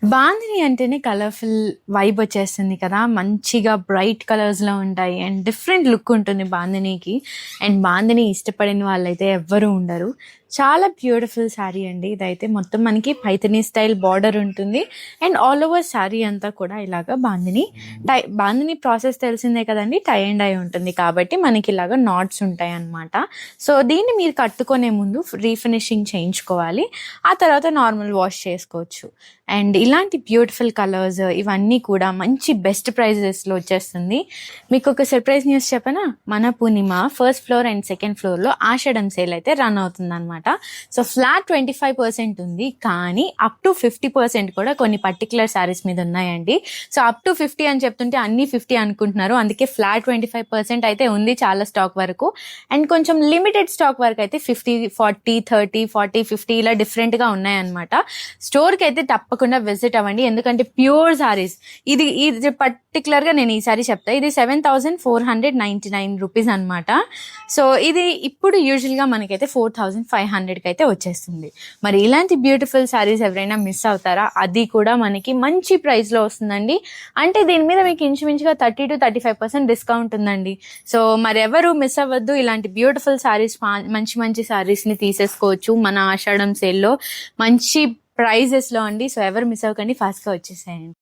బాందిని అంటేనే colourful vibe వచ్చేస్తుంది కదా! మంచిగా బ్రైట్ కలర్స్‌లో ఉంటాయి. అండ్ డిఫరెంట్ లుక్ ఉంటుంది బాందినికి. అండ్ బాందిని ఇష్టపడని వాళ్ళైతే ఎవ్వరూ ఉండరు. చాలా బ్యూటిఫుల్ శారీ అండి. ఇదైతే మొత్తం మనకి పైథనీ స్టైల్ బార్డర్ ఉంటుంది. అండ్ ఆల్ ఓవర్ శారీ అంతా కూడా ఇలాగా బాందిని ప్రాసెస్ తెలిసిందే కదండీ! టై అండ్ డై ఉంటుంది కాబట్టి మనకి ఇలాగ నాట్స్ ఉంటాయన్నమాట. సో, దీన్ని మీరు కట్టుకునే ముందు రీఫినిషింగ్ చేయించుకోవాలి. ఆ తర్వాత నార్మల్ వాష్ చేసుకోవచ్చు. అండ్ ఇలాంటి బ్యూటిఫుల్ కలర్స్ ఇవన్నీ కూడా మంచి బెస్ట్ ప్రైజెస్లో వచ్చేస్తుంది. మీకు ఒక సర్ప్రైజ్ న్యూస్ చెప్పనా? మన పూర్ణిమ ఫస్ట్ ఫ్లోర్ అండ్ సెకండ్ ఫ్లోర్లో ఆషాఢం సేల్ అయితే రన్ అవుతుంది అనమాట. సో ఫ్లాట్ 25% ఉంది, కానీ అప్ టు 50% కూడా కొన్ని పర్టికులర్ శారీస్ మీద ఉన్నాయండి. సో అప్ టు 50 అని చెప్తుంటే అన్ని 50 అనుకుంటున్నారు, అందుకే ఫ్లాట్ 25% అయితే ఉంది చాలా స్టాక్ వరకు. అండ్ కొంచెం లిమిటెడ్ స్టాక్ వరకు అయితే 50, 40, 30, 40, 50 ఇలా డిఫరెంట్గా ఉన్నాయన్నమాట. స్టోర్కి అయితే తప్పకుండా విజిట్ అవ్వండి, ఎందుకంటే ప్యూర్ సారీస్. ఇది పర్టికులర్గా నేను ఈ సారీ చెప్తా, ఇది 7,499 రూపీస్ అనమాట. సో ఇది ఇప్పుడు యూజువల్గా మనకైతే 4,500కి అయితే వచ్చేస్తుంది. మరి ఇలాంటి బ్యూటిఫుల్ సారీస్ ఎవరైనా మిస్ అవుతారా? అది కూడా మనకి మంచి ప్రైస్లో వస్తుందండి. అంటే దీని మీద మీకు ఇంచుమించుగా 30 to 35% డిస్కౌంట్ ఉందండి. సో మరి ఎవరు మిస్ అవ్వద్దు, ఇలాంటి బ్యూటిఫుల్ సారీస్, మంచి మంచి సారీస్ని తీసేసుకోవచ్చు మన ఆషాఢం సేల్లో మంచి ప్రైజెస్లో అండి. సో ఎవరు మిస్ అవ్వకండి, ఫాస్ట్గా వచ్చేసేయండి.